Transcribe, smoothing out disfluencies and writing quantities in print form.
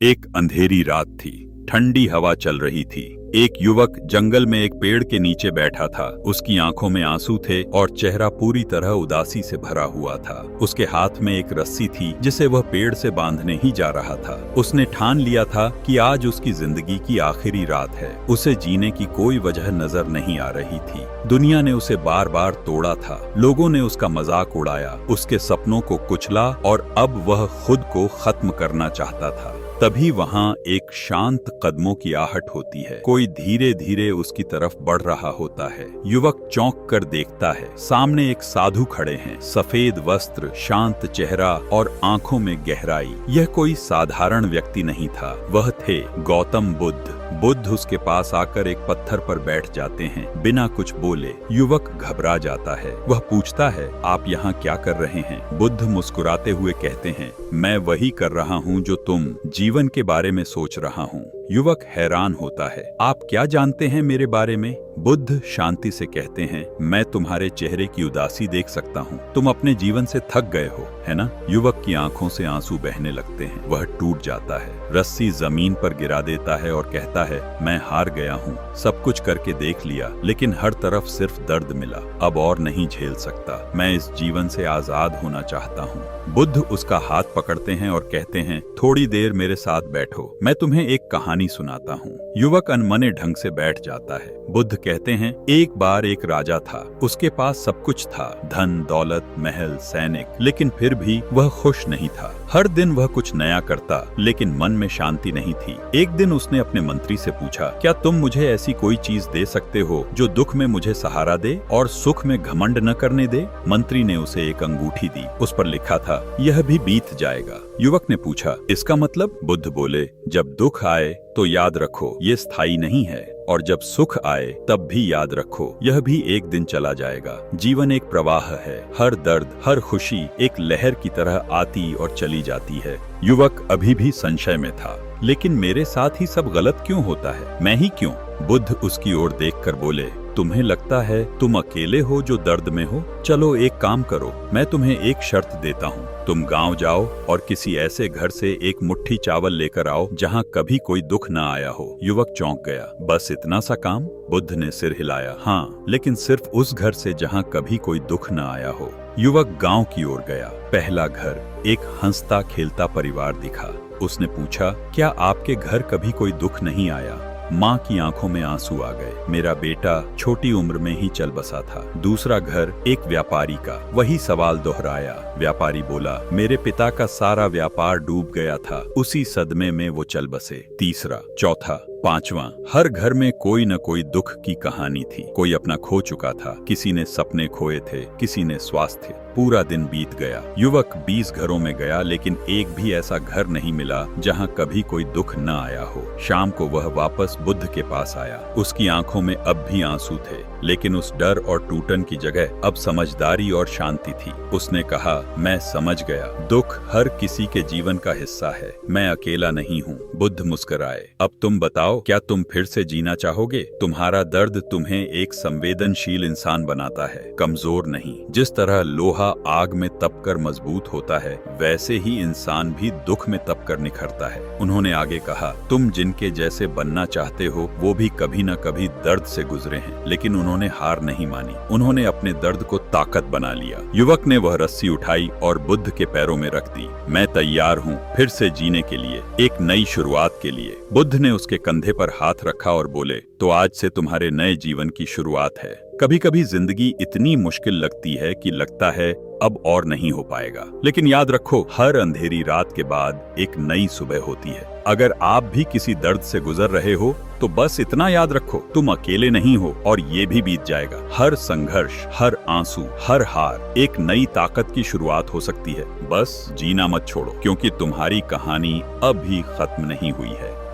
एक अंधेरी रात थी। ठंडी हवा चल रही थी। एक युवक जंगल में एक पेड़ के नीचे बैठा था। उसकी आंखों में आंसू थे और चेहरा पूरी तरह उदासी से भरा हुआ था। उसके हाथ में एक रस्सी थी जिसे वह पेड़ से बांधने ही जा रहा था। उसने ठान लिया था कि आज उसकी जिंदगी की आखिरी रात है। उसे जीने की कोई वजह नजर नहीं आ रही थी। दुनिया ने उसे बार बार तोड़ा था। लोगों ने उसका मजाक उड़ाया, उसके सपनों को कुचला और अब वह खुद को खत्म करना चाहता था। तभी वहां एक शांत कदमों की आहट होती है। कोई धीरे धीरे उसकी तरफ बढ़ रहा होता है। युवक चौंक कर देखता है। सामने एक साधु खड़े हैं। सफेद वस्त्र, शांत चेहरा और आंखों में गहराई। यह कोई साधारण व्यक्ति नहीं था, वह थे गौतम बुद्ध। बुद्ध उसके पास आकर एक पत्थर पर बैठ जाते हैं। बिना कुछ बोले युवक घबरा जाता है। वह पूछता है, आप यहाँ क्या कर रहे हैं? बुद्ध मुस्कुराते हुए कहते हैं, मैं वही कर रहा हूँ जो तुम जीवन के बारे में सोच रहा हूँ। युवक हैरान होता है, आप क्या जानते हैं मेरे बारे में? बुद्ध शांति से कहते हैं, मैं तुम्हारे चेहरे की उदासी देख सकता हूँ। तुम अपने जीवन से थक गए हो, है ना? युवक की आंखों से आंसू बहने लगते हैं। वह टूट जाता है, रस्सी जमीन पर गिरा देता है और कहता है, मैं हार गया हूँ। सब कुछ करके देख लिया, लेकिन हर तरफ सिर्फ दर्द मिला। अब और नहीं झेल सकता। मैं इस जीवन से आजाद होना चाहता हूँ। बुद्ध उसका हाथ पकड़ते हैं और कहते हैं, थोड़ी देर मेरे साथ बैठो, मैं तुम्हें एक कहानी सुनाता हूँ। युवक अनमने ढंग से बैठ जाता है। बुद्ध कहते हैं, एक बार एक राजा था। उसके पास सब कुछ था, धन, दौलत, महल, सैनिक, लेकिन फिर भी वह खुश नहीं था। हर दिन वह कुछ नया करता, लेकिन मन में शांति नहीं थी। एक दिन उसने अपने मंत्री से पूछा, क्या तुम मुझे ऐसी कोई चीज दे सकते हो जो दुख में मुझे सहारा दे और सुख में घमंड न करने दे? मंत्री ने उसे एक अंगूठी दी। उस पर लिखा था, यह भी बीत जाएगा। युवक ने पूछा, इसका मतलब? बुद्ध बोले, जब दुख आए तो याद रखो ये स्थायी नहीं है, और जब सुख आए तब भी याद रखो यह भी एक दिन चला जाएगा। जीवन एक प्रवाह है। हर दर्द, हर खुशी एक लहर की तरह आती और चली जाती है। युवक अभी भी संशय में था, लेकिन मेरे साथ ही सब गलत क्यों होता है? मैं ही क्यों? बुद्ध उसकी ओर देखकर बोले, तुम्हें लगता है तुम अकेले हो जो दर्द में हो? चलो एक काम करो, मैं तुम्हें एक शर्त देता हूँ। तुम गांव जाओ और किसी ऐसे घर से एक मुट्ठी चावल लेकर आओ जहाँ कभी कोई दुख न आया हो। युवक चौंक गया। बस इतना सा काम? बुद्ध ने सिर हिलाया। हाँ, लेकिन सिर्फ उस घर से जहाँ कभी कोई दुख न आया हो। युवक गांव की ओर गया। पहला घर, एक हंसता खेलता परिवार दिखा। उसने पूछा, क्या आपके घर कभी कोई दुख नहीं आया? माँ की आंखों में आंसू आ गए। मेरा बेटा छोटी उम्र में ही चल बसा था। दूसरा घर, एक व्यापारी का। वही सवाल दोहराया। व्यापारी बोला, मेरे पिता का सारा व्यापार डूब गया था, उसी सदमे में वो चल बसे। तीसरा, चौथा, पांचवा, हर घर में कोई न कोई दुख की कहानी थी। कोई अपना खो चुका था, किसी ने सपने खोए थे, किसी ने स्वास्थ्य। पूरा दिन बीत गया। युवक 20 घरों में गया, लेकिन एक भी ऐसा घर नहीं मिला जहां कभी कोई दुख न आया हो। शाम को वह वापस बुद्ध के पास आया। उसकी आंखों में अब भी आंसू थे, लेकिन उस डर और टूटन की जगह अब समझदारी और शांति थी। उसने कहा, मैं समझ गया, दुख हर किसी के जीवन का हिस्सा है। मैं अकेला नहीं हूँ। बुद्ध मुस्कुराए। अब तुम बताओ, क्या तुम फिर से जीना चाहोगे? तुम्हारा दर्द तुम्हें एक संवेदनशील इंसान बनाता है, कमजोर नहीं। जिस तरह लोहा आग में तपकर मजबूत होता है, वैसे ही इंसान भी दुख में तपकर निखरता है। उन्होंने आगे कहा, तुम जिनके जैसे बनना चाहते हो वो भी कभी न कभी दर्द से गुजरे हैं, लेकिन उन्होंने हार नहीं मानी। उन्होंने अपने दर्द को ताकत बना लिया। युवक ने वह रस्सी उठाई और बुद्ध के पैरों में रख दी। मैं तैयार हूँ फिर से जीने के लिए, एक नई शुरुआत के लिए। बुद्ध ने उसके कंधे पर हाथ रखा और बोले, तो आज से तुम्हारे नए जीवन की शुरुआत है। कभी कभी जिंदगी इतनी मुश्किल लगती है कि लगता है अब और नहीं हो पाएगा, लेकिन याद रखो, हर अंधेरी रात के बाद एक नई सुबह होती है। अगर आप भी किसी दर्द से गुजर रहे हो तो बस इतना याद रखो, तुम अकेले नहीं हो और ये भी बीत जाएगा। हर संघर्ष, हर आंसू, हर हार एक नई ताकत की शुरुआत हो सकती है। बस जीना मत छोड़ो, क्योंकि तुम्हारी कहानी अब भी खत्म नहीं हुई है।